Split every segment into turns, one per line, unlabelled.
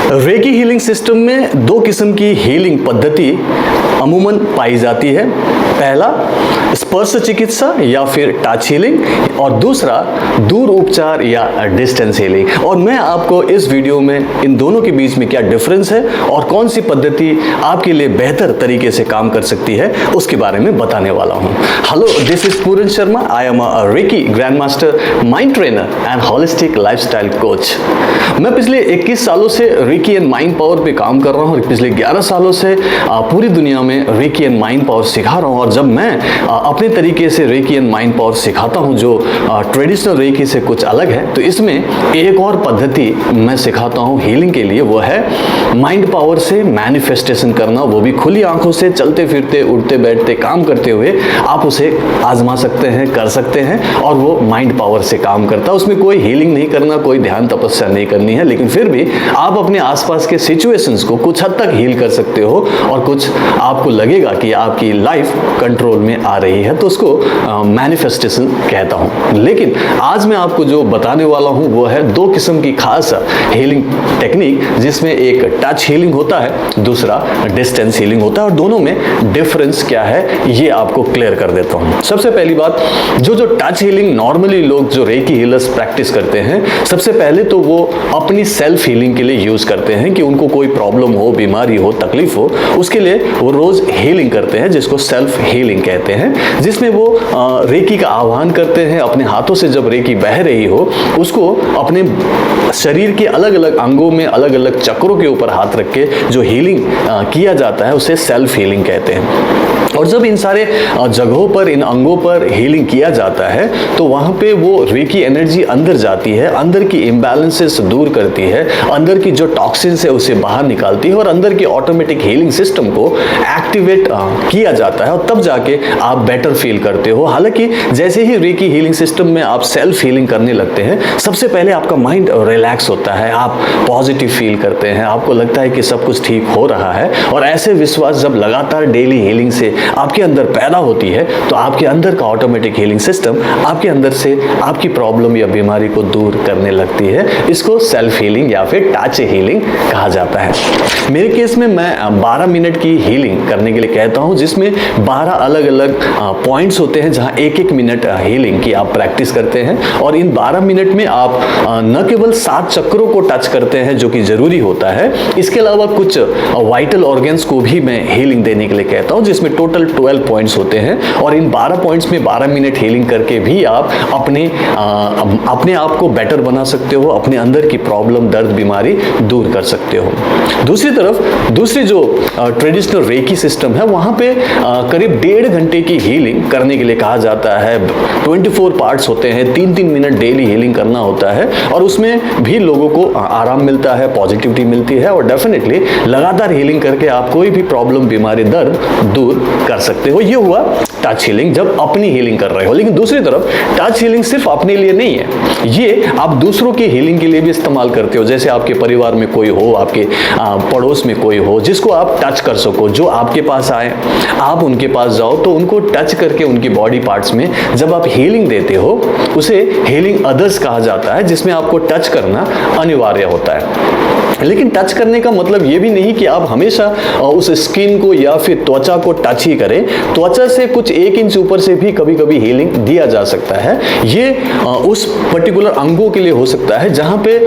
Recce healing system में दो किस्म की हीलिंग पद्धति अमूमन पाई जाती है। पहला स्पर्श चिकित्सा या फिर टच हीलिंग और दूसरा दूर उपचार या डिस्टेंस हीलिंग। और मैं आपको इस वीडियो में इन दोनों के बीच में क्या डिफरेंस है और कौन सी पद्धति आपके लिए बेहतर तरीके से काम कर सकती है उसके बारे में बताने वाला हूं। Hello, this is Puran Sharma. I am a reiki grand master, mind trainer and holistic lifestyle coach. मैं पिछले 21 सालों से रेकी एंड माइंड पावर पे काम कर रहा हूं और पिछले 11 सालों से पूरी दुनिया में रेकी एंड माइंड पावर सिखा रहा हूं। और जब मैं अपने तरीके से रेकी एंड माइंड पावर सिखाता हूं जो ट्रेडिशनल रेकी से कुछ अलग है, तो इसमें एक और पद्धति मैं सिखाता हूं हीलिंग के लिए। वो है माइंड पावर से मैनिफेस्टेशन करना, वो भी खुली आंखों से, चलते फिरते, उठते बैठते, काम करते हुए आप उसे आजमा सकते हैं, कर सकते हैं और वो माइंड पावर से काम करता है। उसमें कोई हीलिंग नहीं करना, कोई ध्यान तपस्या नहीं करनी है, लेकिन फिर भी आप अपने आसपास के सिचुएशंस को कुछ हद तक हील कर सकते हो और कुछ आपको लगेगा कि आपकी लाइफ कंट्रोल में आ रही है, तो उसको मैनिफेस्टेशन कहता हूं। लेकिन आज मैं आपको जो बताने वाला हूं वो है दो किस्म की खास हीलिंग टेक्निक, जिसमें एक टच हीलिंग होता है, दूसरा डिस्टेंस हीलिंग होता है। और दोनों में डिफरेंस क्या है ये आपको क्लियर कर देता हूं। सबसे पहली बात, जो टच हीलिंग नॉर्मली लोग जो रेकी हीलर्स प्रैक्टिस करते हैं, सबसे पहले तो वो अपनी सेल्फ हीलिंग के लिए यूज करते हैं कि उनको कोई प्रॉब्लम हो, बीमारी हो, तकलीफ हो, उसके लिए वो रोज हीलिंग करते हैं, जिसको सेल्फ हीलिंग कहते हैं, जिसमें वो रेकी का आह्वान करते हैं। अपने हाथों से जब रेकी बह रही हो, उसको अपने शरीर के अलग अलग अंगों में, अलग अलग चक्रों के ऊपर हाथ रख के जो हीलिंग किया जाता है उसे सेल्फ हीलिंग कहते हैं। और जब इन सारे जगहों पर, इन अंगों पर हीलिंग किया जाता है तो वहां पे वो रेकी एनर्जी अंदर जाती है, अंदर की इम्बैलेंसेस दूर करती है, अंदर की जो टॉक्सिन्स है उसे बाहर निकालती है और अंदर की ऑटोमेटिक हीलिंग सिस्टम को एक्टिवेट किया जाता है और तब जाके आप बेटर फील करते हो। हालांकि जैसे ही रेकी हीलिंग सिस्टम में आप सेल्फ हीलिंग करने लगते हैं, सबसे पहले आपका माइंड रिलैक्स होता है, आप पॉजिटिव फील करते हैं, आपको लगता है कि सब कुछ ठीक हो रहा है। और ऐसे विश्वास जब लगातार डेली हीलिंग से आपके अंदर पैदा होती है तो आपके अंदर का ऑटोमेटिक हीलिंग सिस्टम आपके अंदर से आपकी प्रॉब्लम या बीमारी को दूर करने लगती है। इसको सेल्फ हीलिंग या फिर टच हीलिंग कहा जाता है। मेरे केस में मैं 12 मिनट की हीलिंग करने के लिए कहता हूं, जिसमें 12 अलग अलग पॉइंट्स होते हैं जहां एक एक मिनट हीलिंग की आप प्रैक्टिस करते हैं। और इन 12 मिनट में आप न केवल 7 चक्रों को टच करते हैं जो कि जरूरी होता है, इसके अलावा कुछ वाइटल ऑर्गन्स को भी मैं हीलिंग देने के लिए कहता हूं, जिसमें टोटल 12 पॉइंट्स होते हैं। और इन 12 पॉइंट्स में 12 मिनट हीलिंग करके भी आप अपने आप को बेटर बना सकते हो, अपने अंदर की प्रॉब्लम, दर्द, बीमारी दूर कर सकते हो। दूसरी तरफ दूसरी जो ट्रेडिशनल रेकी सिस्टम है, वहां पे करीब 1.5 घंटे की हीलिंग करने के लिए कहा जाता है। 24 पार्ट्स होते हैं, 3-3 मिनट डेली हीलिंग करना होता है और उसमें भी लोगों को आराम मिलता है, पॉजिटिविटी मिलती है और डेफिनेटली लगातार हीलिंग करके आप कोई भी प्रॉब्लम, बीमारी, दर्द दूर कर सकते हो। ये हुआ टच हीलिंग जब अपनी हीलिंग कर रहे हो। लेकिन दूसरी तरफ टच हीलिंग सिर्फ अपने लिए नहीं है, ये आप दूसरों की हीलिंग के लिए भी इस्तेमाल करते हो। जैसे आपके परिवार में कोई हो, आपके पड़ोस में कोई हो जिसको आप टच कर सको, जो आपके पास आए, आप उनके पास जाओ तो उनको टच करके उनकी बॉडी पार्ट्स में जब आप हीलिंग देते हो, उसे हीलिंग अदर्स कहा जाता है, जिसमें आपको टच करना अनिवार्य होता है। लेकिन टच करने का मतलब ये भी नहीं कि आप हमेशा उस स्किन को या फिर त्वचा को टच ही करें। त्वचा से कुछ 1 इंच ऊपर से भी कभी कभी हीलिंग दिया जा सकता है। ये उस पर्टिकुलर अंगों के लिए हो सकता है जहां पे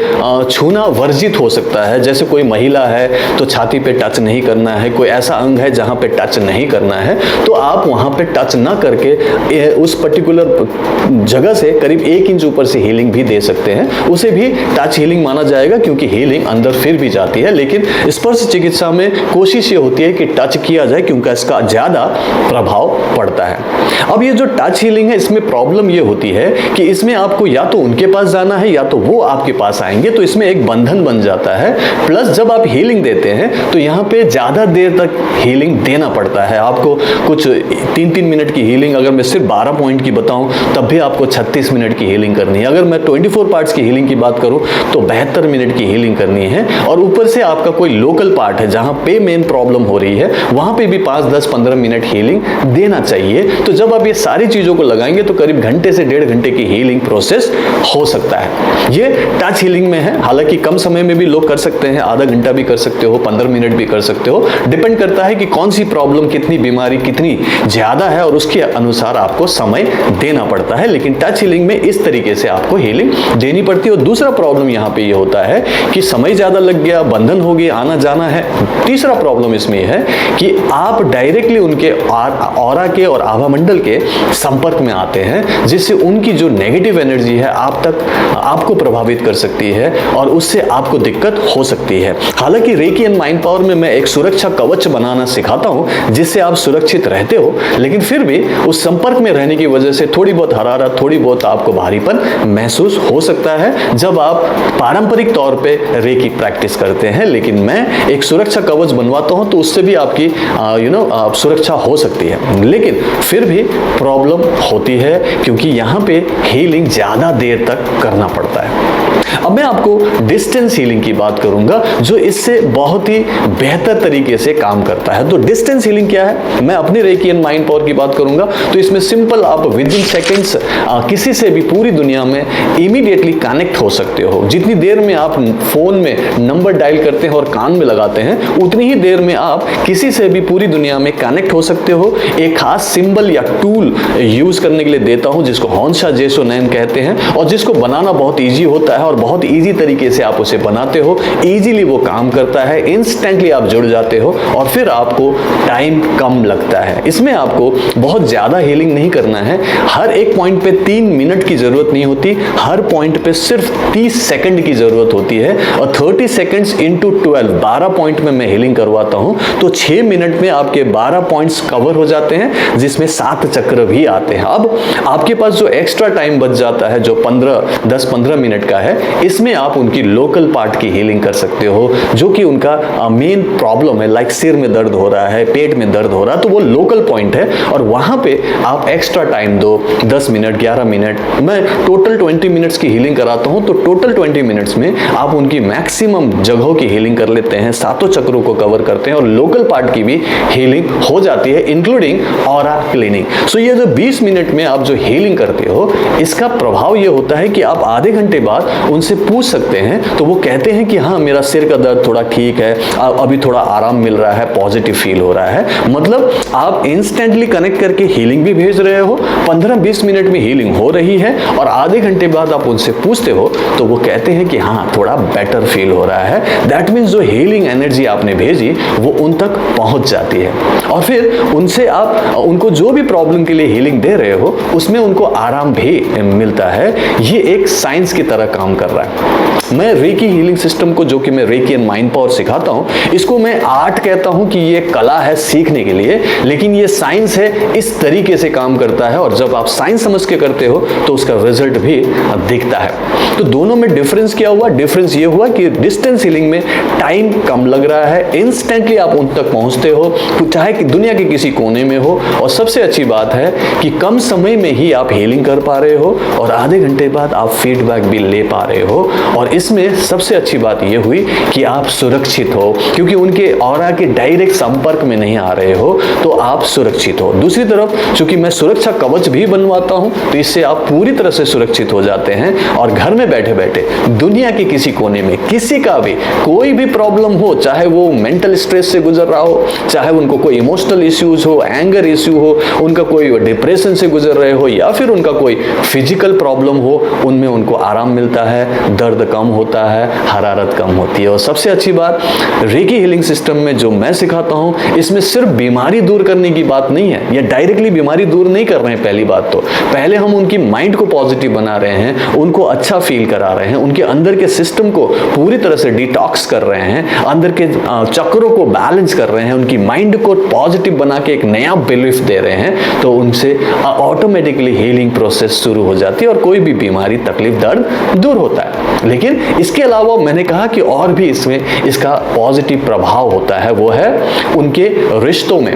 छूना वर्जित हो सकता है। जैसे कोई महिला है तो छाती पे टच नहीं करना है, कोई ऐसा अंग है जहां पे टच नहीं करना है, तो आप वहां पे टच ना करके उस पर्टिकुलर जगह से करीब 1 इंच ऊपर से हीलिंग भी दे सकते हैं। उसे भी टच हीलिंग माना जाएगा क्योंकि हीलिंग अंदर फिर भी जाती है। लेकिन स्पर्श चिकित्सा में कोशिश ये होती है कि टच किया जाए क्योंकि इसका ज्यादा प्रभाव पड़ता है। अब ये जो टच हीलिंग है, इसमें प्रॉब्लम ये होती है कि इसमें आपको या तो उनके पास जाना है या तो वो आपके पास आएंगे, तो इसमें एक बंधन बन जाता है। प्लस जब आप हीलिंग देते हैं तो यहाँ पे ज्यादा देर तक हीलिंग देना पड़ता है। आपको कुछ 3-3 मिनट की हीलिंग, अगर मैं सिर्फ 12 पॉइंट की बताऊं तब भी आपको 36 मिनट की हीलिंग करनी है। अगर मैं 24 पार्ट्स की हीलिंग की बात करूं तो 72 मिनट की हीलिंग करनी है। और ऊपर से आपका कोई लोकल पार्ट है जहां पे मेन प्रॉब्लम हो रही है, वहां पे भी 5, 10, 15 मिनट हीलिंग देना चाहिए। तो जब जब आप ये सारी चीज़ों को लगाएंगे तो करीब घंटे से 1.5 घंटे की हीलिंग प्रोसेस हो सकता है। ये टच हीलिंग में है, हालांकि कम समय में भी लोग कर सकते हैं, आधा घंटा भी कर सकते हो, 15 मिनट भी कर सकते हो, डिपेंड करता है कि कौन सी प्रॉब्लम, कितनी बीमारी कितनी ज़्यादा है और उसके अनुसार आपको समय देना पड़ता है। लेकिन टच हीलिंग में इस तरीके से आपको हीलिंग देनी पड़ती है। और दूसरा प्रॉब्लम यहाँ पे ये होता है कि समय ज़्यादा लग गया, बंधन हो गया, आना जाना है। तीसरा प्रॉब्लम इसमें है कि आप डायरेक्टली उनके ऑरा के और आभा मंडल के संपर्क में आते हैं, जिससे उनकी जो नेगेटिव एनर्जी है आप तक आपको प्रभावित कर सकती है और उससे आपको दिक्कत हो सकती है। हालांकि रेकी एंड माइंड पावर में मैं एक सुरक्षा कवच बनाना सिखाता हूं जिससे आप सुरक्षित रहते हो, लेकिन फिर भी उस संपर्क में रहने की वजह से थोड़ी बहुत हरारत, थोड़ी बहुत आपको भारीपन महसूस हो सकता है जब आप पारंपरिक तौर पे रेकी प्रैक्टिस करते हैं। लेकिन मैं एक सुरक्षा कवच बनवाता हूं तो उससे भी आपकी सुरक्षा हो सकती है, लेकिन फिर भी प्रॉब्लम होती है क्योंकि यहां पे हीलिंग ज्यादा देर तक करना पड़ता है। अब मैं आपको डिस्टेंस हीलिंग की बात करूंगा जो इससे बहुत ही बेहतर तरीके से काम करता है। तो डिस्टेंस हीलिंग क्या है? मैं अपनी रेकी एंड माइंड पावर की बात करूंगा तो इसमें सिंपल आप विद इन सेकेंड्स किसी से भी पूरी दुनिया में इमीडिएटली कनेक्ट हो सकते हो। जितनी देर में आप फोन में नंबर डायल करते हैं और कान में लगाते हैं, उतनी ही देर में आप किसी से भी पूरी दुनिया में कनेक्ट हो सकते हो। एक खास सिंबल या टूल यूज करने के लिए देता हूं जिसको हॉन्शा जेसो नैन कहते हैं और जिसको बनाना बहुत ईजी होता है और बहुत ईजी तरीके से आप उसे बनाते हो। ईजीली वो काम करता है, इंस्टेंटली आप जुड़ जाते हो और फिर आपको टाइम कम लगता है। इसमें आपको बहुत ज्यादा हीलिंग नहीं करना है। हर एक पॉइंट पे 3 मिनट की जरूरत नहीं होती, हर पॉइंट पे सिर्फ 30 सेकंड की जरूरत होती है और 30 सेकंड्स इंटू 12 पॉइंट में मैं हीलिंग करवाता हूं तो 6 मिनट में आपके 12 पॉइंट्स कवर हो जाते हैं, जिसमें 7 चक्र भी आते हैं। अब आपके पास जो एक्स्ट्रा टाइम बच जाता है जो 10-15 मिनट का है, इसमें आप उनकी लोकल पार्ट की हीलिंग कर सकते हो जो कि उनका मेन प्रॉब्लम है, लाइक सिर में दर्द हो रहा है, पेट में दर्द हो रहा है, तो वो लोकल पॉइंट है और वहां पे आप एक्स्ट्रा टाइम दो, 10 मिनट 11 मिनट। मैं टोटल 20 मिनट्स की हीलिंग कराता हूं तो टोटल 20 मिनट्स में आप उनकी मैक्सिमम जगहों की हीलिंग कर लेते हैं, 7 चक्रों को कवर करते हैं और लोकल पार्ट की भी हीलिंग हो जाती है, इंक्लूडिंग ऑरा क्लीनिंग। सो ये जो 20 मिनट में आप जो हीलिंग करते हो, इसका प्रभाव ये होता है कि आप आधे घंटे बाद उनसे पूछ सकते हैं तो वो कहते हैं कि हाँ मेरा सिर का दर्द थोड़ा ठीक है, अभी थोड़ा आराम मिल रहा है, पॉजिटिव फील हो रहा है। मतलब आप इंस्टेंटली कनेक्ट करके हीलिंग भी भेज रहे हो, 15-20 मिनट में हीलिंग हो रही है और आधे घंटे बाद आप उनसे पूछते हो तो वो कहते हैं कि हाँ थोड़ा बेटर फील हो रहा है। दैट मीन्स जो हीलिंग एनर्जी आपने भेजी वो उन तक पहुंच जाती है और फिर उनसे आप उनको जो भी प्रॉब्लम के लिए हीलिंग दे रहे हो उसमें उनको आराम भी मिलता है। ये एक साइंस की तरह काम कर रहा है। मैं रेकी हीलिंग सिस्टम को, जो कि मैं रेकी एंड माइंड पावर सिखाता हूं, इसको मैं आर्ट कहता हूं कि ये कला है सीखने के लिए, लेकिन ये साइंस है, इस तरीके से काम करता है और जब आप साइंस समझ के करते हो तो उसका रिजल्ट भी दिखता है। तो दोनों में डिफरेंस क्या हुआ? डिफरेंस ये हुआ कि डिस्टेंस हीलिंग में टाइम कम लग रहा है, इंस्टेंटली आप उन तक पहुंचते हो, तो चाहे कि दुनिया के किसी कोने में हो, और सबसे अच्छी बात है कि कम समय में ही आप हीलिंग कर पा रहे हो और आधे घंटे बाद आप फीडबैक भी ले पा रहे हो। और इसमें सबसे अच्छी बात यह हुई कि आप सुरक्षित हो, क्योंकि उनके ऑरा के डायरेक्ट संपर्क में नहीं आ रहे हो तो आप सुरक्षित हो। दूसरी तरफ चूंकि मैं सुरक्षा कवच भी बनवाता हूं तो इससे आप पूरी तरह से सुरक्षित हो जाते हैं और घर में बैठे बैठे दुनिया के किसी कोने में किसी का भी कोई भी प्रॉब्लम हो, चाहे वो मेंटल स्ट्रेस से गुजर रहा हो, चाहे उनको कोई इमोशनल इश्यूज हो, एंगर इश्यू हो, उनका कोई डिप्रेशन से गुजर रहे हो या फिर उनका कोई फिजिकल प्रॉब्लम हो, उनमें उनको आराम मिलता है, दर्द कम होता है, हरारत कम होती है। और सबसे अच्छी बात, रेकी हीलिंग सिस्टम में जो मैं सिखाता हूं इसमें सिर्फ बीमारी दूर करने की बात नहीं है, ये डायरेक्टली बीमारी दूर नहीं कर रहे हैं। पहली बात तो पहले हम उनकी माइंड को पॉजिटिव बना रहे हैं, उनको अच्छा फील करा रहे हैं, उनके अंदर के सिस्टम को पूरी तरह से डिटॉक्स कर रहे हैं, अंदर के चक्रों को बैलेंस कर रहे हैं, उनकी माइंड को पॉजिटिव बना के एक नया बिलीफ दे रहे हैं, तो उनसे ऑटोमेटिकली हीलिंग प्रोसेस शुरू हो जाती है और कोई भी बीमारी, तकलीफ, दर्द दूर होता है। है। लेकिन इसके अलावा मैंने कहा कि और भी इसमें इसका पॉजिटिव प्रभाव होता है, वो है उनके रिश्तों में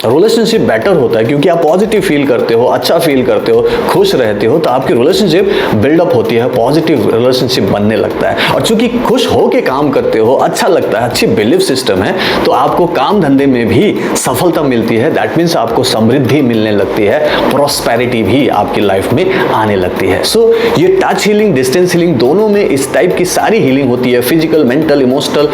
रिलेशनशिप बेटर होता है, क्योंकि आप पॉजिटिव फील करते हो, अच्छा फील करते हो, खुश रहते हो, तो आपकी रिलेशनशिप बिल्डअप होती है, पॉजिटिव रिलेशनशिप बनने लगता है। और चूंकि खुश हो के काम करते हो, अच्छा लगता है, अच्छी बिलीफ सिस्टम है, तो आपको काम धंधे में भी सफलता मिलती है। दैट मीन्स आपको समृद्धि मिलने लगती है, प्रॉस्पेरिटी भी आपकी लाइफ में आने लगती है। सो ये टच हीलिंग, डिस्टेंस हीलिंग, दोनों में इस टाइप की सारी हीलिंग होती है, physical, mental, emotional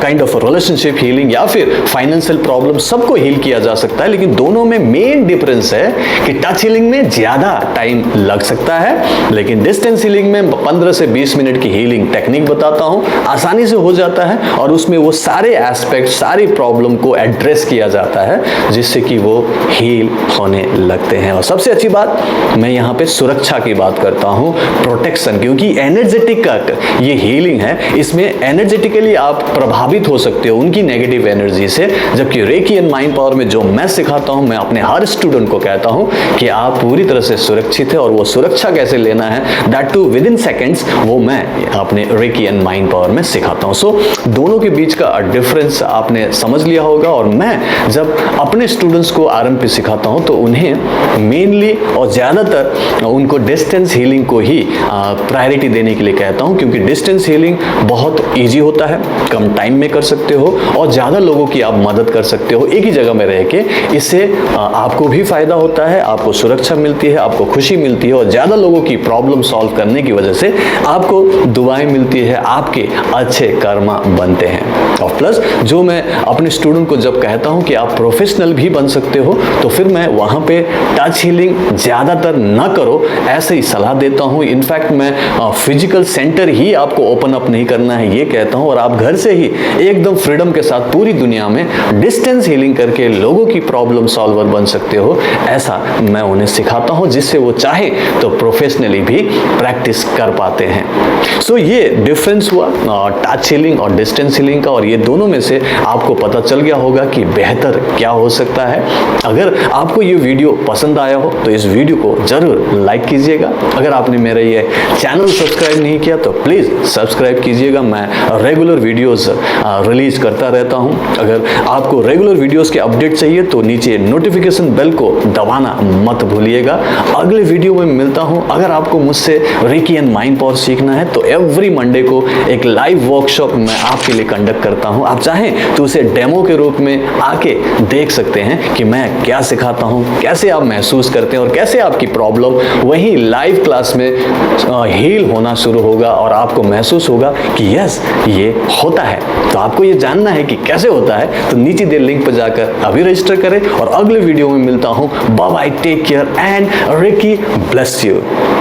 kind of relationship healing या फिर फाइनेंशियल प्रॉब्लम, सबको हील किया जा सकता है। लेकिन दोनों में मेन डिफरेंस है कि टच हीलिंग में ज्यादा टाइम लग सकता है, लेकिन डिस्टेंस हीलिंग में 15 से 20 मिनट की हीलिंग टेक्निक बताता हूं, आसानी से हो जाता है और उसमें वो सारे एस्पेक्ट, सारी प्रॉब्लम को एड्रेस किया जाता है जिससे कि वो हील होने लगते हैं। और सबसे अच्छी बात, मैं यहां पे सुरक्षा की बात करता हूं, प्रोटेक्शन, क्योंकि एनर्जेटिक का ये हीलिंग है, इसमें एनर्जेटिकली आप प्रभावित हो सकते हो उनकी नेगेटिव एनर्जी से। जबकि रेकी एंड माइंड पावर में जो मैं सिखाता हूं, मैं अपने हर स्टूडेंट को कहता हूं कि आप पूरी तरह से सुरक्षित है, और वो सुरक्षा कैसे लेना है, that too within seconds, वो मैं अपने रेकी एंड माइंड पावर में सिखाता हूं। सो दोनों के बीच का डिफरेंस आपने समझ लिया होगा। और मैं जब अपने स्टूडेंट्स को आरंभ पे सिखाता हूं तो उन्हें मेनली और ज्यादातर उनको डिस्टेंस हीलिंग को ही प्रायोरिटी देने के लिए कहता हूं, क्योंकि डिस्टेंस हीलिंग बहुत ईजी होता है, कम टाइम में कर सकते हो और ज्यादा लोगों की आप मदद कर सकते हो एक ही जगह में रह के। इससे आपको भी फायदा होता है, आपको सुरक्षा मिलती है, आपको खुशी मिलती है, और ज्यादा लोगों की प्रॉब्लम सॉल्व करने की वजह से आपको दुआएं मिलती है, आपके अच्छे कर्म बनते हैं। और प्लस जो मैं अपने स्टूडेंट को जब कहता हूं कि आप प्रोफेशनल भी बन सकते हो, तो फिर मैं वहां पे टच हीलिंग ज्यादातर न करो, ऐसे ही सलाह देता हूं। इनफैक्ट मैं फिजिकल सेंटर ही आपको ओपन अप नहीं करना है ये कहता हूं, और आप घर से ही एकदम फ्रीडम के साथ पूरी दुनिया में डिस्टेंस हीलिंग करके लोगों की प्रॉब्लम सॉल्वर बन सकते हो, ऐसा मैं उन्हें सिखाता हूं, जिससे वो चाहे तो प्रोफेशनली भी प्रैक्टिस कर पाते हैं। सो ये डिफरेंस हुआ टच हीलिंग और डिस्टेंस हीलिंग का, और ये दोनों में से आपको पता चल गया होगा कि बेहतर क्या हो सकता है। अगर आपको ये वीडियो पसंद आया हो तो इस वीडियो को जरूर लाइक कीजिएगा। अगर आपने मेरा ये चैनल सब्सक्राइब नहीं किया तो प्लीज सब्सक्राइब कीजिएगा। मैं रेगुलर वीडियोस रिलीज करता रहता हूं। अगर आपको रेगुलर वीडियोस के अपडेट चाहिए तो नीचे नोटिफिकेशन बेल को दबाना मत भूलिएगा। अगले वीडियो में मिलता हूं। अगर आपको मुझसे रेकी एंड माइंड पावर सीखना है तो एवरी मंडे को एक लाइव वर्कशॉप मैं आपके लिए कंडक्ट करता हूं। आप चाहें तो उसे डेमो के रूप में आके देख सकते हैं कि मैं क्या सिखाता हूं, कैसे आप महसूस करते हैं और कैसे आपकी प्रॉब्लम वहीं लाइव क्लास में हील होना शुरू होगा और आपको महसूस होगा कि यस ये होता है। तो आपको ये जानना है कि कैसे होता है तो नीचे दे लिंक पर जाकर अभी रजिस्टर करें और अगले वीडियो में मिलता हूं। Bye bye, take care and reiki bless you.